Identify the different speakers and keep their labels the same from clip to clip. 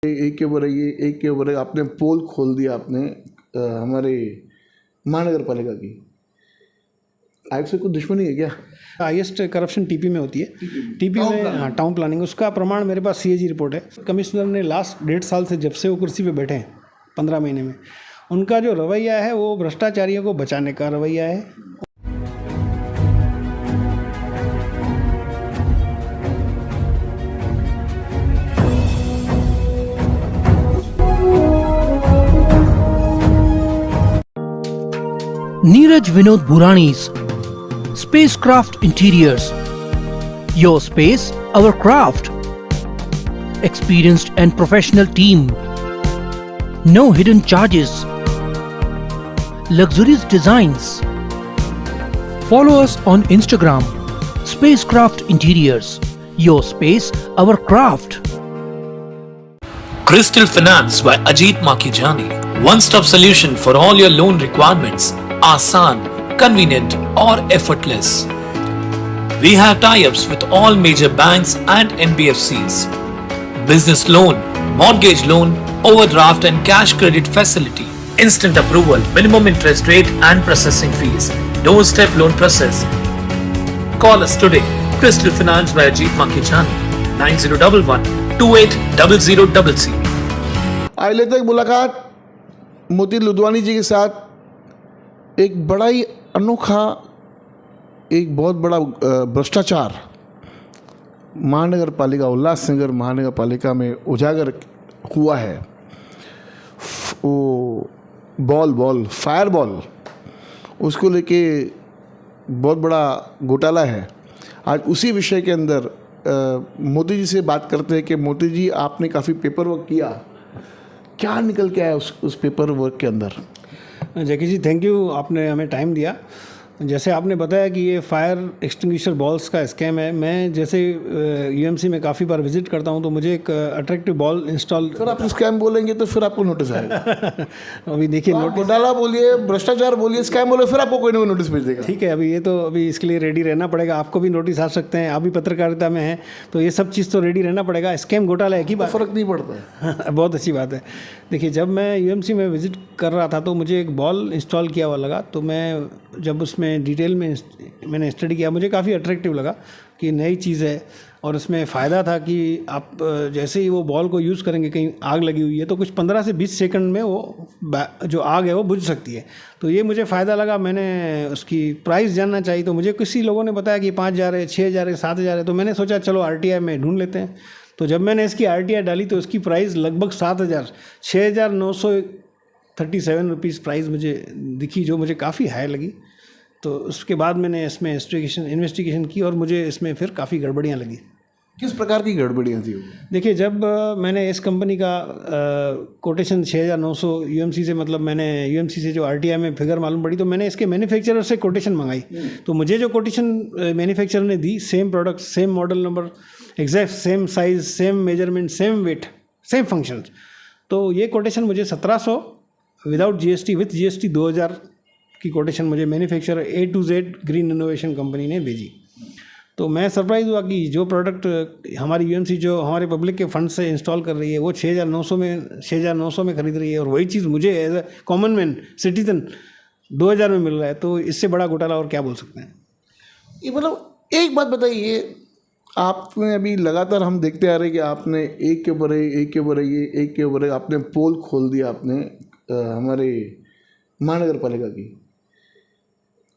Speaker 1: एक के ऊपर आपने पोल खोल दिया आपने हमारे महानगर पालिका की। आयोग से कुछ दुश्मनी है क्या?
Speaker 2: हाईएस्ट करप्शन टीपी में होती है। टीपी में हाँ, टाउन प्लानिंग, उसका प्रमाण मेरे पास सीएजी रिपोर्ट है। कमिश्नर ने लास्ट 1.5 साल से जब से वो कुर्सी पे बैठे हैं 15 महीने में, उनका जो रवैया है वो भ्रष्टाचारियों को बचाने का रवैया है।
Speaker 3: Neeraj Vinod Burani's Spacecraft Interiors. Your space, our craft. Experienced and professional team. No hidden charges. Luxurious designs. Follow us on Instagram. Spacecraft Interiors. Your space, our craft.
Speaker 4: Crystal Finance by Ajit Makijani. One-stop solution for all your loan requirements. Asan, convenient or effortless. We have tie-ups with all major banks and NBFCs. Business loan, mortgage loan, overdraft and cash credit facility. Instant approval, minimum interest rate and processing fees. Doorstep loan process. Call us today. Crystal Finance by Ajit Makijani. 9011-280000.
Speaker 1: आज लेते हैं मुलाकात मोती लुधवानी जी के साथ। एक बड़ा ही अनोखा, एक बहुत बड़ा भ्रष्टाचार महानगर पालिका, उल्लासनगर महानगर पालिका में उजागर हुआ है। वो फायर बॉल, उसको लेके बहुत बड़ा घोटाला है। आज उसी विषय के अंदर मोदी जी से बात करते हैं कि मोदी जी आपने काफ़ी पेपर वर्क किया, क्या निकल के आया उस पेपर वर्क के अंदर?
Speaker 2: जैकी जी, थैंक यू, आपने हमें टाइम दिया। जैसे आपने बताया कि ये फायर एक्सटिंग्विशर बॉल्स का स्कैम है। मैं जैसे यूएमसी में काफ़ी बार विजिट करता हूँ तो मुझे एक अट्रैक्टिव बॉल इंस्टॉल।
Speaker 1: सर आप स्कैम बोलेंगे तो फिर आपको नोटिस आएगा।
Speaker 2: अभी देखिए,
Speaker 1: घोटाला बोलिए, भ्रष्टाचार बोलिए, स्कैम बोलिए, फिर आपको कोई ना कोई नोटिस भेज देगा।
Speaker 2: ठीक है, अभी इसके लिए रेडी रहना पड़ेगा। आपको भी नोटिस आ सकते हैं, आप भी पत्रकारिता में हैं तो ये सब चीज़ तो रेडी रहना पड़ेगा। स्कैम घोटाला है कि बात,
Speaker 1: फ़र्क नहीं पड़ता है।
Speaker 2: बहुत अच्छी बात है। देखिए, जब मैं यूएमसी में विजिट कर रहा था तो मुझे एक बॉल इंस्टॉल किया हुआ लगा। तो मैं जब उसमें डिटेल में मैंने स्टडी किया, मुझे काफ़ी अट्रैक्टिव लगा कि नई चीज़ है और उसमें फ़ायदा था कि आप जैसे ही वो बॉल को यूज़ करेंगे, कहीं आग लगी हुई है तो कुछ 15 से 20 सेकंड में वो जो आग है वो बुझ सकती है। तो ये मुझे फ़ायदा लगा। मैंने उसकी प्राइस जानना चाहिए तो मुझे किसी लोगों ने बताया कि 5000 है, 6000 है, 7000 है। तो मैंने सोचा चलो आरटीआई में ढूंढ लेते हैं। तो जब मैंने इसकी आरटीआई डाली तो इसकी प्राइस लगभग 7000, 6937 रुपीज़ प्राइस मुझे दिखी, जो मुझे काफ़ी हाई लगी। तो उसके बाद मैंने इसमें इन्वेस्टिगेशन की और मुझे इसमें फिर काफ़ी गड़बड़ियाँ लगी।
Speaker 1: किस प्रकार की गड़बड़ियाँ थी?
Speaker 2: देखिए, जब मैंने इस कंपनी का कोटेशन 6900 यूएमसी से, मतलब मैंने यूएमसी से जो आरटीआई में फिगर मालूम पड़ी तो मैंने इसके मैन्युफैक्चरर से कोटेशन मंगाई। तो मुझे जो कोटेशन मैन्युफैक्चरर ने दी, same product, same model number, exact same size, same measurement, same weight, same functions. तो ये कोटेशन मुझे 1700 विदाउट जीएसटी, विथ जीएसटी 2000 की कोटेशन मुझे manufacturer A to Z green innovation company ने भेजी। तो मैं सरप्राइज़ हुआ कि जो प्रोडक्ट हमारी यूएमसी जो हमारे पब्लिक के फंड से इंस्टॉल कर रही है वो 6900 में खरीद रही है और वही चीज़ मुझे as a common man citizen 2000 में मिल रहा है। तो इससे बड़ा घोटाला और क्या बोल सकते हैं?
Speaker 1: ये मतलब एक बात बताइए, आपने अभी लगातार हम देखते आ रहे हैं कि आपने एक के ऊपर आपने पोल खोल दिया आपने हमारे महानगर पालिका की।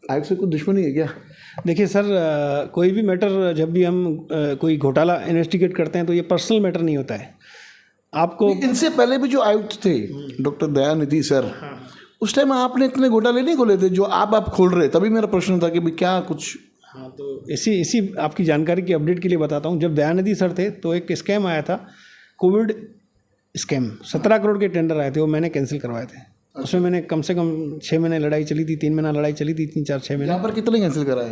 Speaker 1: आयोग से कुछ दुश्मनी है क्या?
Speaker 2: देखिए सर, कोई भी मैटर जब भी हम कोई घोटाला इन्वेस्टिगेट करते हैं तो ये पर्सनल मैटर नहीं होता है। आपको
Speaker 1: इनसे पहले भी जो आयुक्त थे डॉक्टर दयानिधि सर, उस टाइम आपने इतने घोटाले नहीं खोले थे जो आप खोल रहे। तभी मेरा प्रश्न था कि भाई क्या कुछ।
Speaker 2: हाँ, तो इसी आपकी जानकारी की अपडेट के लिए बताता हूँ। जब दयानिधि सर थे तो एक स्कैम आया था, कोविड स्कैम। 17 करोड़ के टेंडर आए थे, वो मैंने कैंसिल करवाए थे। उसमें मैंने कम से कम 6 महीने लड़ाई चली थी, 3 महीना लड़ाई चली थी, 3, 4, 6 महीने।
Speaker 1: यहाँ पर कितने कैंसिल कराए?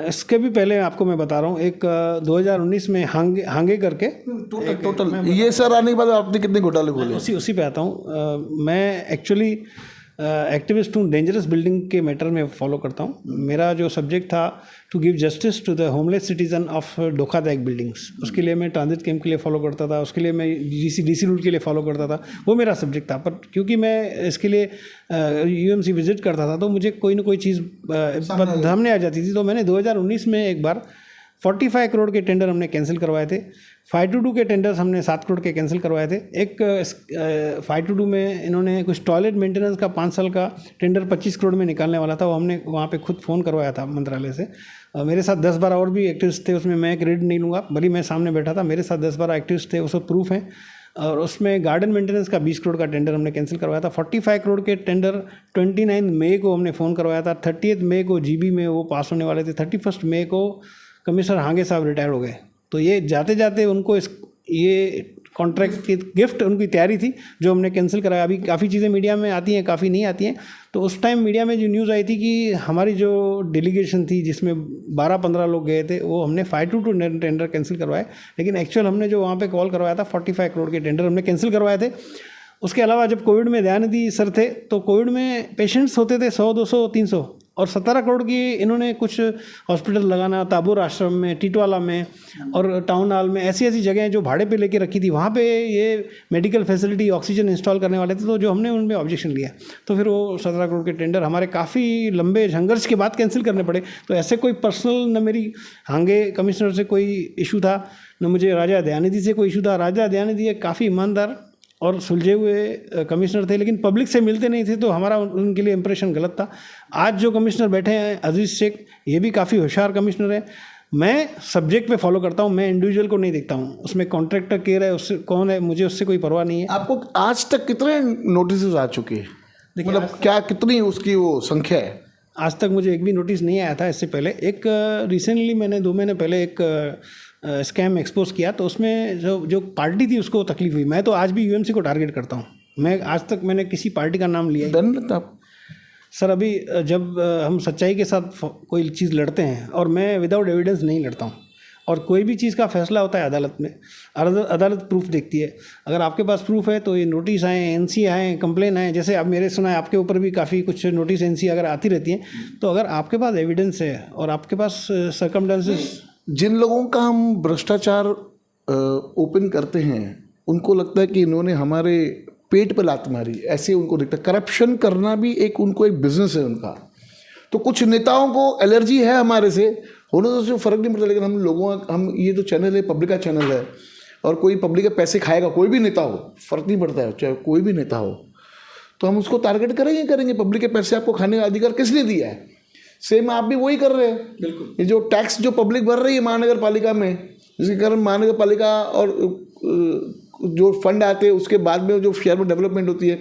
Speaker 2: इसके भी पहले आपको मैं बता रहा हूँ, एक 2019 में हांगे करके
Speaker 1: टोटल ये सर आने के बाद आपने कितने घोटाले खोले?
Speaker 2: उसी पे आता हूँ। मैं एक्चुअली एक्टिविस्ट हूँ, डेंजरस बिल्डिंग के मैटर में फॉलो करता हूँ। मेरा जो सब्जेक्ट था to give justice to the homeless citizen of धोखादायक बिल्डिंग्स, उसके लिए मैं ट्रांजिट कैंप के लिए फॉलो करता था, उसके लिए मैं डीसी रूट के लिए फॉलो करता था, वो मेरा सब्जेक्ट था। पर क्योंकि मैं इसके लिए यूएमसी विजिट करता था तो मुझे कोई ना कोई चीज़ सामने आ जाती थी। तो मैंने 2019 में एक बार 45 करोड़ के टेंडर हमने कैंसिल करवाए थे। 522 के टेंडर्स हमने 7 करोड़ के कैंसिल करवाए थे। एक 522 में इन्होंने कुछ टॉयलेट मेंटेनेंस का 5 साल का टेंडर 25 करोड़ में निकालने वाला था, वो हमने वहाँ पे खुद फ़ोन करवाया था मंत्रालय से। मेरे साथ 10-12 और भी एक्टिविस्ट थे, उसमें मैं क्रेडिट नहीं लूँगा, भले मैं सामने बैठा था, मेरे साथ 10-12 एक्टिविस्ट थे, वो सब प्रूफ हैं। और उसमें गार्डन मेंटेनेंस का 20 करोड़ का टेंडर हमने कैंसिल करवाया था। 45 करोड़ के टेंडर 29 मई को हमने फ़ोन करवाया था। 30 मई को जीबी में वो पास होने वाले थे। 31 मई को कमिश्नर हांगे साहब रिटायर हो गए। तो ये जाते जाते उनको ये कॉन्ट्रैक्ट की गिफ्ट उनकी तैयारी थी जो हमने कैंसिल कराया। अभी काफ़ी चीज़ें मीडिया में आती हैं, काफ़ी नहीं आती हैं। तो उस टाइम मीडिया में जो न्यूज़ आई थी कि हमारी जो डेलीगेशन थी जिसमें 12-15 लोग गए थे, वो हमने 522 टेंडर कैंसिल करवाए, लेकिन एक्चुअल हमने जो वहाँ पे कॉल करवाया था 45 करोड़ के टेंडर हमने कैंसिल करवाए थे। उसके अलावा जब कोविड में दयानिधि सर थे तो कोविड में पेशेंट्स होते थे 100, 200, 300, और 17 करोड़ की इन्होंने कुछ हॉस्पिटल लगाना, ताबूर आश्रम में, टिटवाला में और टाउन हॉल में, ऐसी ऐसी जगहें जो भाड़े पे लेके रखी थी, वहाँ पे ये मेडिकल फैसिलिटी ऑक्सीजन इंस्टॉल करने वाले थे। तो जो हमने उनमें ऑब्जेक्शन लिया, तो फिर वो 17 करोड़ के टेंडर हमारे काफ़ी लंबे संघर्ष के बाद कैंसिल करने पड़े। तो ऐसे कोई पर्सनल, न मेरी हांगे कमिश्नर से कोई इशू था, न मुझे राजा दयानिधि से कोई इशू था। राजा दयानिधि एक काफ़ी ईमानदार और सुलझे हुए कमिश्नर थे, लेकिन पब्लिक से मिलते नहीं थे, तो हमारा उनके लिए इंप्रेशन गलत था। आज जो कमिश्नर बैठे हैं अजीज़ शेख, ये भी काफ़ी होशियार कमिश्नर है। मैं सब्जेक्ट पे फॉलो करता हूँ, मैं इंडिविजुअल को नहीं देखता हूँ। उसमें कॉन्ट्रैक्टर केयर है, उससे कौन है, मुझे उससे कोई परवाह नहीं है।
Speaker 1: आपको आज तक कितने नोटिस आ चुके हैं, मतलब क्या कितनी उसकी वो संख्या है?
Speaker 2: आज तक मुझे एक भी नोटिस नहीं आया था। इससे पहले एक रिसेंटली मैंने 2 महीने पहले एक स्कैम एक्सपोज किया, तो उसमें जो पार्टी थी उसको तकलीफ हुई। मैं तो आज भी यूएमसी को टारगेट करता हूँ। मैं आज तक मैंने किसी पार्टी का नाम लिया
Speaker 1: डर नहीं था
Speaker 2: सर? अभी जब हम सच्चाई के साथ कोई चीज़ लड़ते हैं, और मैं विदाउट एविडेंस नहीं लड़ता हूँ, और कोई भी चीज़ का फैसला होता है अदालत में, अदालत प्रूफ देखती है। अगर आपके पास प्रूफ है तो ये नोटिस आए, एनसी आए, कंप्लेन आए, जैसे अब मेरे सुना है आपके ऊपर भी काफ़ी कुछ नोटिस एनसी अगर आती रहती हैं, तो अगर आपके पास एविडेंस है और आपके पास सर्कमस्टेंसेस।
Speaker 1: जिन लोगों का हम भ्रष्टाचार ओपन करते हैं, उनको लगता है कि इन्होंने हमारे पेट पे लात मारी, ऐसे उनको दिखता है। करप्शन करना भी उनको एक बिजनेस है उनका। तो कुछ नेताओं को एलर्जी है हमारे से, होने तो उससे फ़र्क नहीं पड़ता, लेकिन हम ये तो चैनल है, पब्लिक का चैनल है, और कोई पब्लिक के पैसे खाएगा, कोई भी नेता हो, फ़र्क नहीं पड़ता है, चाहे कोई भी नेता हो, तो हम उसको टारगेट करेंगे। पब्लिक के पैसे आपको खाने का अधिकार किसने दिया है? सेम आप भी वही कर रहे हैं। बिल्कुल। ये जो टैक्स जो पब्लिक भर रही है महानगर पालिका में, जिसके कारण महानगर पालिका और जो फंड आते हैं उसके बाद में जो शहर में डेवलपमेंट होती है,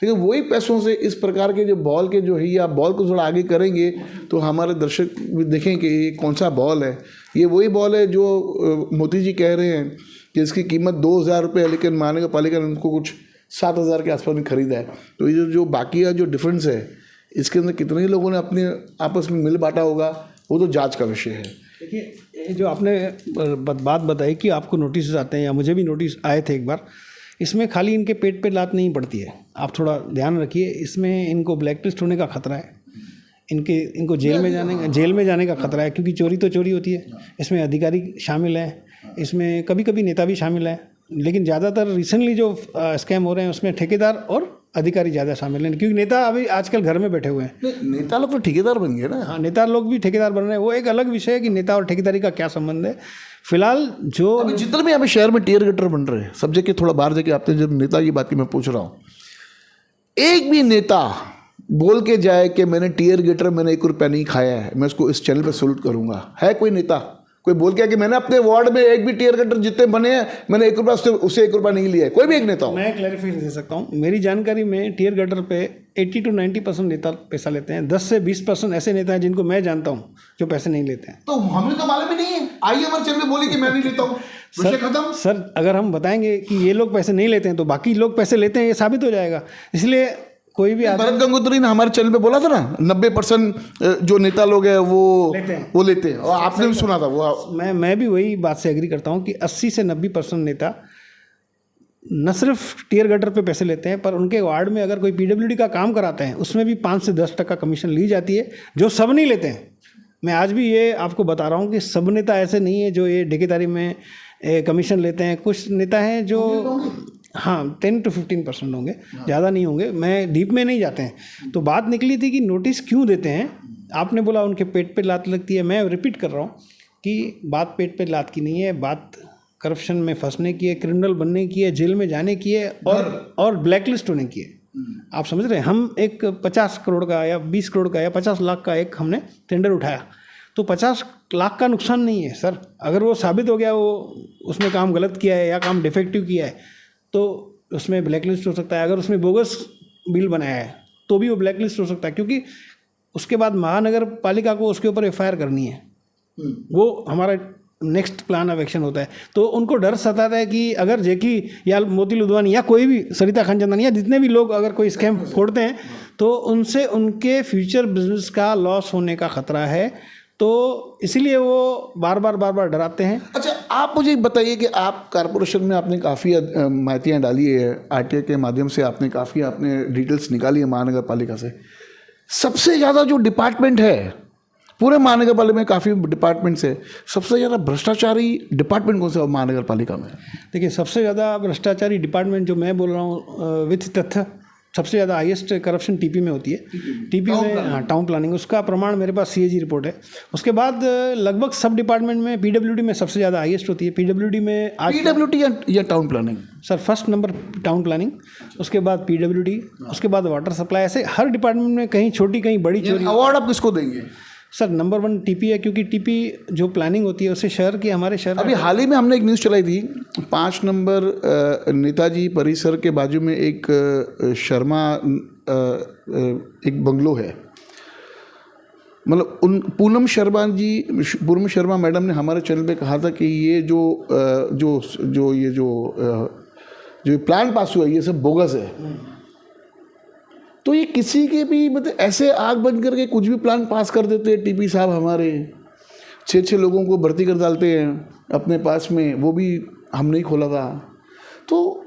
Speaker 1: लेकिन वही पैसों से इस प्रकार के जो बॉल के जो है, या बॉल को थोड़ा आगे करेंगे तो हमारे दर्शक भी देखें कि ये कौन सा बॉल है। ये वही बॉल है जो मोदी जी कह रहे हैं कि इसकी कीमत 2,000 रुपये है, लेकिन महानगर पालिका ने उनको कुछ 7,000 के आसपास में खरीदा है। तो ये जो बाकी का जो डिफरेंस है, इसके अंदर कितने लोगों ने अपने आपस में मिल बांटा होगा, वो तो जांच का विषय है।
Speaker 2: देखिए, ये जो आपने बात बताई कि आपको नोटिस आते हैं, या मुझे भी नोटिस आए थे एक बार, इसमें खाली इनके पेट पे लात नहीं पड़ती है। आप थोड़ा ध्यान रखिए, इसमें इनको ब्लैक लिस्ट होने का खतरा है, इनको जेल में जाने का खतरा है, क्योंकि चोरी तो चोरी होती है। इसमें अधिकारी शामिल हैं, इसमें कभी कभी नेता भी शामिल हैं, लेकिन ज़्यादातर रिसेंटली जो स्कैम हो रहे हैं उसमें ठेकेदार और अधिकारी ज़्यादा शामिल हैं, क्योंकि नेता अभी आजकल घर में बैठे हुए हैं।
Speaker 1: नेता लोग तो ठेकेदार बन गए ना।
Speaker 2: हाँ, नेता लोग भी ठेकेदार बन रहे हैं, वो एक अलग विषय है कि नेता और ठेकेदारी का क्या संबंध है। फिलहाल जो
Speaker 1: अभी जितने भी यहाँ पे शहर में टियर गेटर बन रहे हैं, सब जगह थोड़ा बाहर जाके आपने जब नेता की बात की मैं पूछ रहा हूँ, एक भी नेता बोल के जाए कि मैंने टियर गेटर मैंने 1 रुपया नहीं खाया है, मैं उसको इस चैनल पे सैल्यूट करूँगा? है कोई नेता कोई बोल के कि मैंने अपने वार्ड में एक भी टियर गेटर जितने बने हैं मैंने 1 रुपया उससे 1 रुपया नहीं लिया है? कोई भी एक नेता हो?
Speaker 2: मैं क्लैरिफिकेशन दे सकता हूँ। मेरी जानकारी में टियर गेटर पे 80 to 90% नेता पैसा लेते हैं। 10 से 20% ऐसे नेता हैं जिनको मैं जानता हूँ जो पैसे नहीं लेते हैं।
Speaker 1: तो हमें तो मालूम ही नहीं है। आइए हमारे चैनल में बोली कि मैं नहीं लेता हूँ, विषय खत्म।
Speaker 2: सर, अगर हम बताएंगे कि ये लोग पैसे नहीं लेते हैं तो बाकी लोग पैसे लेते हैं, ये साबित हो जाएगा। इसलिए कोई भी
Speaker 1: भरत गंगोत्री ने हमारे चैनल पे बोला था ना, 90% जो नेता लोग हैं वो लेते हैं, और आपने भी सुना था वो।
Speaker 2: मैं भी वही बात से एग्री करता हूँ कि 80 से 90% नेता न सिर्फ टियर गटर पे पैसे लेते हैं, पर उनके वार्ड में अगर कोई पीडब्ल्यूडी का काम कराते हैं उसमें भी 5 से 10% कमीशन ली जाती है, जो सब नहीं लेते हैं। मैं आज भी ये आपको बता रहा हूँ कि सब नेता ऐसे नहीं है जो ये ठेकेदारी में कमीशन लेते हैं। कुछ नेता हैं जो हाँ 10 to 15% होंगे, ज़्यादा नहीं होंगे, मैं डीप में नहीं जाते हैं। तो बात निकली थी कि नोटिस क्यों देते हैं। आपने बोला उनके पेट पे लात लगती है, मैं रिपीट कर रहा हूँ कि बात पेट पे लात की नहीं है, बात करप्शन में फंसने की है, क्रिमिनल बनने की है, जेल में जाने की है और ब्लैक लिस्ट होने की है। आप समझ रहे हैं, हम एक 50 करोड़ का या 20 करोड़ का या 50 लाख का एक हमने टेंडर उठाया, तो 50 लाख का नुकसान नहीं है सर। अगर वो साबित हो गया वो उसने काम गलत किया है या काम डिफेक्टिव किया है तो उसमें ब्लैक लिस्ट हो सकता है। अगर उसने बोगस बिल बनाया है तो भी वो ब्लैक लिस्ट हो सकता है, क्योंकि उसके बाद महानगर पालिका को उसके ऊपर FIR करनी है। वो हमारा नेक्स्ट प्लान ऑफ एक्शन होता है। तो उनको डर सताता है कि अगर जेकी या मोती लुधवानी या कोई भी सरिता खानचंदानी या जितने भी लोग अगर कोई स्कैम फोड़ते हैं तो उनसे उनके फ्यूचर बिजनेस का लॉस होने का खतरा है, तो इसीलिए वो बार बार डराते हैं।
Speaker 1: अच्छा, आप मुझे बताइए कि आप कारपोरेशन में आपने काफ़ी माहितियाँ डाली है, RTI के माध्यम से आपने काफ़ी आपने डिटेल्स निकाली है महानगर पालिका से। सबसे ज़्यादा जो डिपार्टमेंट है पूरे महानगर पालिका में, काफ़ी डिपार्टमेंट्स है, सबसे ज़्यादा भ्रष्टाचारी डिपार्टमेंट कौन सा महानगर पालिका में?
Speaker 2: देखिए, सबसे ज़्यादा भ्रष्टाचारी डिपार्टमेंट जो मैं बोल रहा हूँ विथ तथ्य, सबसे ज़्यादा हाईएस्ट करप्शन TP में होती है। TP में हाँ, टाउन प्लानिंग, उसका प्रमाण मेरे पास CAG रिपोर्ट है। उसके बाद लगभग सब डिपार्टमेंट में PWD में सबसे ज़्यादा हाईएस्ट होती है। PWD में आज
Speaker 1: PWD या town planning?
Speaker 2: Sir first number town planning, उसके बाद PWD, उसके बाद वाटर सप्लाई, ऐसे हर डिपार्टमेंट में कहीं छोटी कहीं बड़ी चोरी।
Speaker 1: अवार्ड आप किसको देंगे?
Speaker 2: सर नंबर 1 TP है, क्योंकि TP जो प्लानिंग होती है उससे शहर की, हमारे शहर
Speaker 1: अभी हाल ही में हमने एक न्यूज़ चलाई थी, 5 नंबर नेताजी परिसर के बाजू में एक शर्मा एक बंगलो है, मतलब उन पूनम शर्मा मैडम ने हमारे चैनल पे कहा था कि ये जो प्लान पास हुआ है ये सब बोगस है। तो ये किसी के भी मतलब ऐसे आग बंद करके कुछ भी प्लान पास कर देते हैं TP साहब हमारे, 6 लोगों को भर्ती कर डालते हैं अपने पास में, वो भी हम नहीं खोला था। तो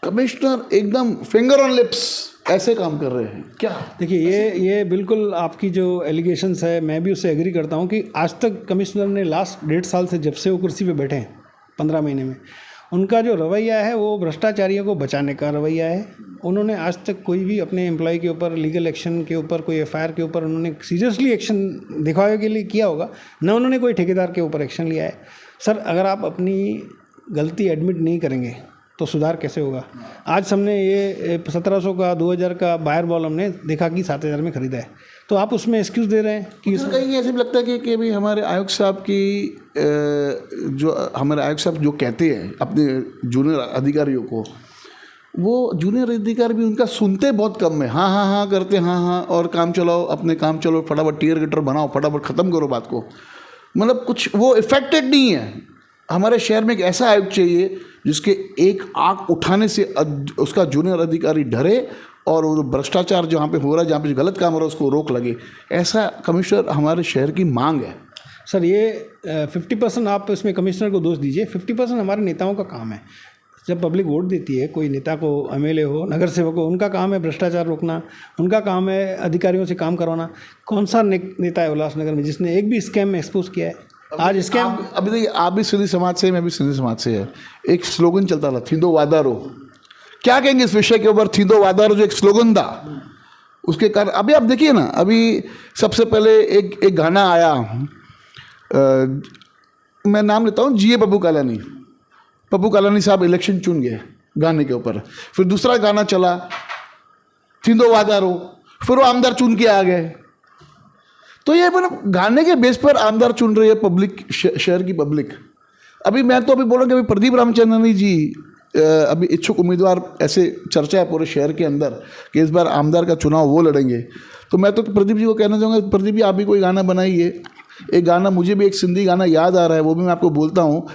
Speaker 1: कमिश्नर एकदम फिंगर ऑन लिप्स ऐसे काम कर रहे हैं क्या?
Speaker 2: देखिए, ये बिल्कुल आपकी जो एलिगेशंस है मैं भी उससे एग्री करता हूँ कि आज तक कमिश्नर ने लास्ट 1.5 साल से जब से वो कुर्सी पे बैठे हैं 15 महीने में, उनका जो रवैया है वो भ्रष्टाचारियों को बचाने का रवैया है। उन्होंने आज तक कोई भी अपने एम्प्लॉय के ऊपर लीगल एक्शन के ऊपर, कोई FIR के ऊपर उन्होंने सीरियसली एक्शन दिखावे के लिए किया होगा, न उन्होंने कोई ठेकेदार के ऊपर एक्शन लिया है। सर अगर आप अपनी गलती एडमिट नहीं करेंगे तो सुधार कैसे होगा? आज हमने ये 1700 का 2000 का बायर बॉल हमने देखा कि 7000 में ख़रीदा है, तो आप उसमें एक्सक्यूज़ दे रहे हैं कि
Speaker 1: कहीं ऐसे भी लगता है कि भाई हमारे आयुक्त साहब जो कहते हैं अपने जूनियर अधिकारियों को, वो जूनियर अधिकारी भी उनका सुनते बहुत कम है। हाँ करते, हाँ और काम चलाओ, अपने काम चलो, फटाफट टियर गटर बनाओ, फटाफट ख़त्म करो बात को, मतलब कुछ वो इफेक्टेड नहीं है। हमारे शहर में एक ऐसा आयुक्त चाहिए जिसके एक आँख उठाने से उसका जूनियर अधिकारी डरे और वो भ्रष्टाचार जहाँ पे हो रहा है, जहाँ पे गलत काम हो रहा है, उसको रोक लगे। ऐसा कमिश्नर हमारे शहर की मांग है।
Speaker 2: सर ये 50% आप इसमें कमिश्नर को दोष दीजिए, 50% हमारे नेताओं का काम है। जब पब्लिक वोट देती है, कोई नेता को, MLA हो, नगर सेवक हो, उनका काम है भ्रष्टाचार रोकना, उनका काम है अधिकारियों से काम करवाना। कौन सा नेता है उल्लासनगर में जिसने एक भी स्कैम में एक्सपोज किया है? आज स्कैम,
Speaker 1: अभी देखिए, आप भी सिंधी समाज से, मैं भी सिंधी समाज से है। एक स्लोगन चलता था, थींदो वादारो। क्या कहेंगे इस विषय के ऊपर? थींदो वादारो जो एक स्लोगन था, उसके कारण अभी आप देखिए ना, अभी सबसे पहले एक गाना आया, मैं नाम लेता हूँ, GA पप्पू कालानी साहब इलेक्शन चुन गए गाने के ऊपर। फिर दूसरा गाना चला, थींदो वादारो, फिर वो आमदार चुन के आ गए। तो ये मतलब गाने के बेस पर आमदार चुन रही है पब्लिक, शहर की पब्लिक। अभी मैं तो बोल रहा हूँ कि अभी प्रदीप रामचंद्रनी जी अभी इच्छुक उम्मीदवार, ऐसे चर्चा है पूरे शहर के अंदर कि इस बार आमदार का चुनाव वो लड़ेंगे। तो मैं तो प्रदीप जी को कहना चाहूँगा, प्रदीप जी आप भी कोई गाना बनाइए। एक गाना, मुझे भी एक सिंधी गाना याद आ रहा है, वो भी मैं आपको बोलता हूँ।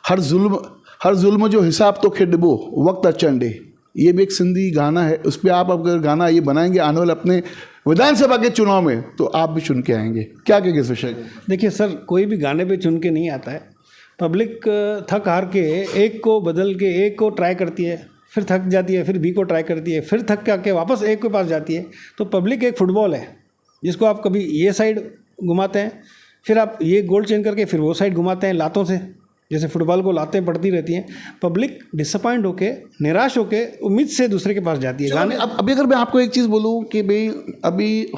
Speaker 1: हर जुल्म जो हिसाब तो खेडबो वक्त अचंडे, ये भी एक सिंधी गाना है। उस पर आप अगर गाना ये बनाएंगे आने वाले अपने विधानसभा के चुनाव में, तो आप भी चुन के आएंगे। क्या कहेंगे इस विषय?
Speaker 2: देखिए सर, कोई भी गाने पे चुन के नहीं आता है। पब्लिक थक हार के एक को बदल के एक को ट्राई करती है, फिर थक जाती है, फिर बी को ट्राई करती है, फिर थक के आके वापस ए के पास जाती है। तो पब्लिक एक फुटबॉल है जिसको आप कभी ये साइड घुमाते हैं, फिर आप ये गोल चेंज करके फिर वो साइड घुमाते हैं लातों से, जैसे फुटबॉल को लातें पड़ती रहती हैं। पब्लिक डिसअपॉइंट होके, निराश होके उम्मीद से दूसरे के पास जाती है। गाने
Speaker 1: अब अभी अगर मैं आपको एक चीज़ बोलूँ कि भाई अभी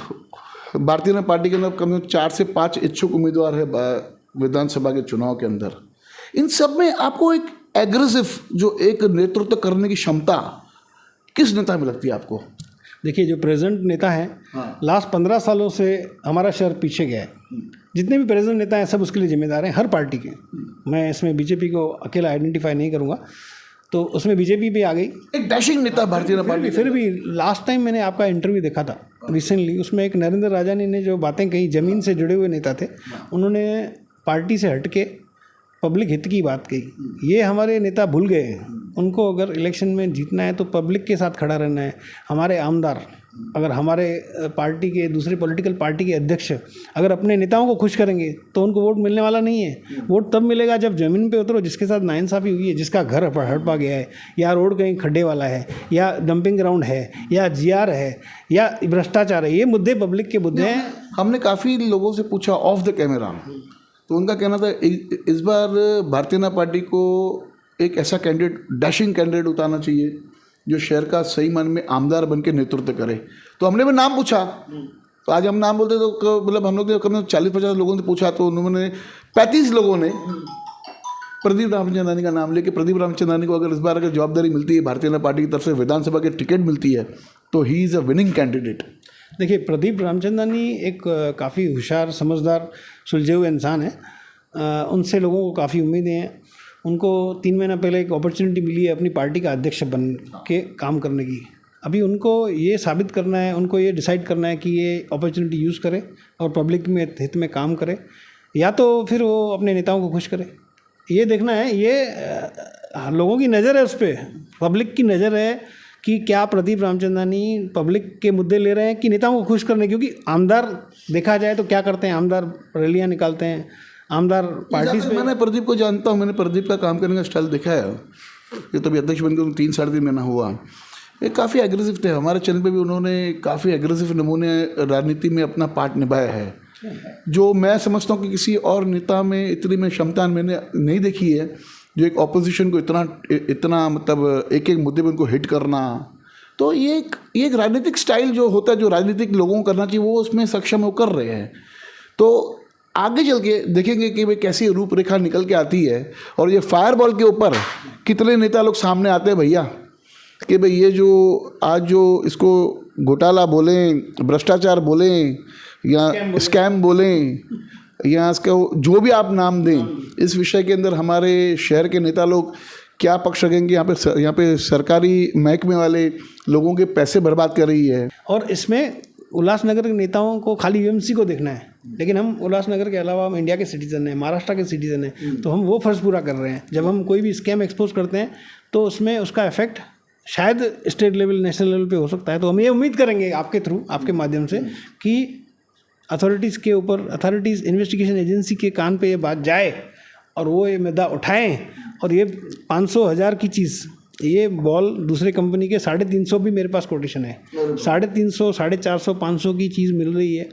Speaker 1: भारतीय जनता पार्टी के अंदर कम से कम 4 से 5 इच्छुक उम्मीदवार है विधानसभा के चुनाव के अंदर, इन सब में आपको एक एग्रेसिव जो एक नेतृत्व करने की क्षमता किस नेता में लगती है आपको?
Speaker 2: देखिए, जो प्रेजेंट नेता है, लास्ट 15 सालों से हमारा शहर पीछे गया है। जितने भी प्रेजेंट नेता हैं सब उसके लिए जिम्मेदार हैं, हर पार्टी के। मैं इसमें बीजेपी को अकेला आइडेंटिफाई नहीं करूँगा, तो उसमें बीजेपी भी आ गई।
Speaker 1: एक डैशिंग नेता भारतीय जनता पार्टी।
Speaker 2: फिर भी लास्ट टाइम मैंने आपका इंटरव्यू देखा था रिसेंटली, उसमें एक नरेंद्र राजानी ने जो बातें कही, ज़मीन से जुड़े हुए नेता थे, उन्होंने पार्टी से हट के पब्लिक हित की बात कही। ये हमारे नेता भूल गए हैं। उनको अगर इलेक्शन में जीतना है तो पब्लिक के साथ खड़ा रहना है। हमारे आमदार, अगर हमारे पार्टी के, दूसरे पॉलिटिकल पार्टी के अध्यक्ष अगर अपने नेताओं को खुश करेंगे तो उनको वोट मिलने वाला नहीं है। वोट तब मिलेगा जब ज़मीन पे उतरो, जिसके साथ नाइंसाफ़ी हुई है, जिसका घर हड़पा गया है, या रोड कहीं खड्डे वाला है, या डंपिंग ग्राउंड है, या जीआर है, या भ्रष्टाचार है। ये मुद्दे पब्लिक के मुद्दे हैं।
Speaker 1: हमने काफ़ी लोगों से पूछा ऑफ द कैमरा, तो उनका कहना था इस बार भारतीय जनता पार्टी को एक ऐसा कैंडिडेट, डैशिंग कैंडिडेट उतारना चाहिए जो शहर का सही मन में आमदार बन के नेतृत्व करे। तो हमने भी नाम पूछा, तो आज हम नाम बोलते तो मतलब हम लोग ने कम से कम 40-50 लोगों ने पूछा, तो उन्होंने 35 लोगों ने प्रदीप रामचंद्रानी का नाम लेके, प्रदीप रामचंद्रानी को अगर इस बार अगर जवाबदारी मिलती है भारतीय जनता पार्टी की तरफ से, विधानसभा की टिकट मिलती है, तो he is a winning candidate.
Speaker 2: देखिए, प्रदीप रामचंद्रानी एक काफ़ी होशियार, समझदार, सुलझे हुए इंसान है। उनसे लोगों को काफ़ी उम्मीदें हैं। उनको 3 महीना पहले एक अपॉर्चुनिटी मिली है अपनी पार्टी का अध्यक्ष बन के काम करने की। अभी उनको ये साबित करना है, उनको ये डिसाइड करना है कि ये अपॉर्चुनिटी यूज़ करे और पब्लिक में हित में काम करे, या तो फिर वो अपने नेताओं को खुश करे। ये देखना है, ये लोगों की नज़र है उस पर, पब्लिक की नज़र है कि क्या प्रदीप रामचंद्रानी पब्लिक के मुद्दे ले रहे हैं कि नेताओं को खुश करने। क्योंकि आमदार देखा जाए तो क्या करते हैं, आमदार रैलियाँ निकालते हैं, आमदार पार्टी से।
Speaker 1: मैंने प्रदीप को जानता हूँ, मैंने प्रदीप का काम करने का स्टाइल देखा है। ये तो अभी अध्यक्ष बनकर 3-3.5 महीना हुआ। ये काफ़ी एग्रेसिव थे। हमारे चैनल पे भी उन्होंने काफ़ी एग्रेसिव नमूने राजनीति में अपना पार्ट निभाया है, जो मैं समझता हूँ कि किसी और नेता में इतनी में क्षमता मैंने नहीं देखी है, जो एक ऑपोजिशन को इतना मतलब एक मुद्दे पर उनको हिट करना। तो ये एक राजनीतिक स्टाइल जो होता है, जो राजनीतिक लोगों को करना चाहिए, वो उसमें सक्षम हो कर रहे हैं। तो आगे चल के देखेंगे कि भाई कैसी रूपरेखा निकल के आती है, और ये फायरबॉल के ऊपर कितने नेता लोग सामने आते हैं भैया, कि भाई ये जो आज जो इसको घोटाला बोलें, भ्रष्टाचार बोलें, या स्कैम बोलें, या इसका जो भी आप नाम दें, इस विषय के अंदर हमारे शहर के नेता लोग क्या पक्ष रखेंगे। यहाँ पे सरकारी महकमे वाले लोगों के पैसे बर्बाद कर रही है।
Speaker 2: और इसमें उल्लासनगर के नेताओं को खाली यूएमसी को देखना है, लेकिन हम उल्लासनगर के अलावा हम इंडिया के सिटीजन हैं, महाराष्ट्र के सिटीजन हैं, तो हम वो फ़र्ज़ पूरा कर रहे हैं। जब हम कोई भी स्कैम एक्सपोज करते हैं तो उसमें उसका इफेक्ट शायद स्टेट लेवल, नेशनल लेवल पे हो सकता है। तो हम ये उम्मीद करेंगे आपके थ्रू, आपके माध्यम से, कि अथॉरिटीज़ के ऊपर, अथॉरिटीज़ इन्वेस्टिगेशन एजेंसी के कान पे ये बात जाए और वो ये मुद्दा उठाएं, और ये 500,000 की चीज़, ये बॉल दूसरे कंपनी के 350 भी मेरे पास कोटेशन है, 350, 450, 500 की चीज़ मिल रही है।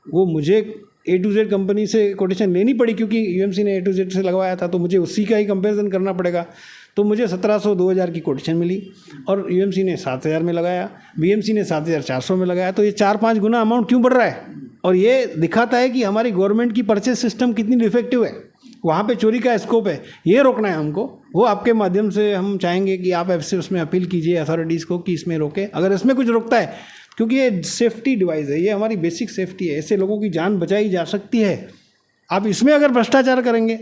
Speaker 2: वो मुझे A to Z कंपनी से कोटेशन लेनी पड़ी, क्योंकि यूएमसी ने A to Z से लगवाया था, तो मुझे उसी का ही कंपैरिजन करना पड़ेगा। तो मुझे 1700, 2000 की कोटेशन मिली, और यूएमसी ने 7000 में लगाया, बीएमसी ने 7400 में लगाया। तो ये 4-5 गुना अमाउंट क्यों बढ़ रहा है? और ये दिखाता है कि हमारी गवर्नमेंट की परचेज सिस्टम कितनी डिफेक्टिव है। वहाँ पे चोरी का स्कोप है, ये रोकना है हमको। वो आपके माध्यम से हम चाहेंगे कि आप ऐसे उसमें अपील कीजिए अथॉरिटीज़ को कि इसमें रोके, अगर इसमें कुछ रोकता है, क्योंकि ये सेफ्टी डिवाइस है, ये हमारी बेसिक सेफ्टी है, ऐसे लोगों की जान बचाई जा सकती है। आप इसमें अगर भ्रष्टाचार करेंगे,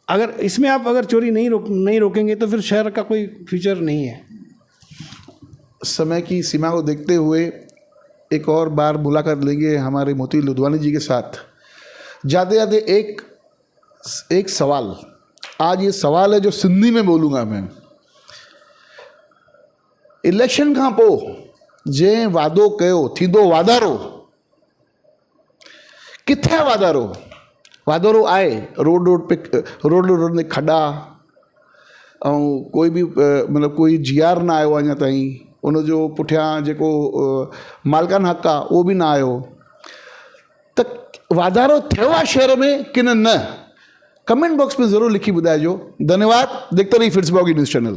Speaker 2: अगर इसमें आप अगर चोरी नहीं रोकेंगे, तो फिर शहर का कोई फ्यूचर नहीं है।
Speaker 1: समय की सीमा को देखते हुए एक और बार मुलाकात लेंगे हमारे मोती लुधियाना जी के साथ। जाते जाते एक सवाल, आज ये सवाल है जो सिंधी में बोलूँगा मैं। इलेक्शन खां पोइ जंहिं वादो कयो थींदो वाधारो, किथे वाधारो? वाधारो आहे रोड में खॾा, ऐं कोई बि मतिलबु कोई GR न आयो आहे अञा ताईं, उनजो पुठियां जेको मालिकान हक़ आहे उहो बि न आयो, त वाधारो थियो आहे शहर में कि न? कमेंट बॉक्स में ज़रूरु लिखी ॿुधाइजो। धन्यवाद। देखते रहिए फिट्सबॉगी न्यूज़ चैनल।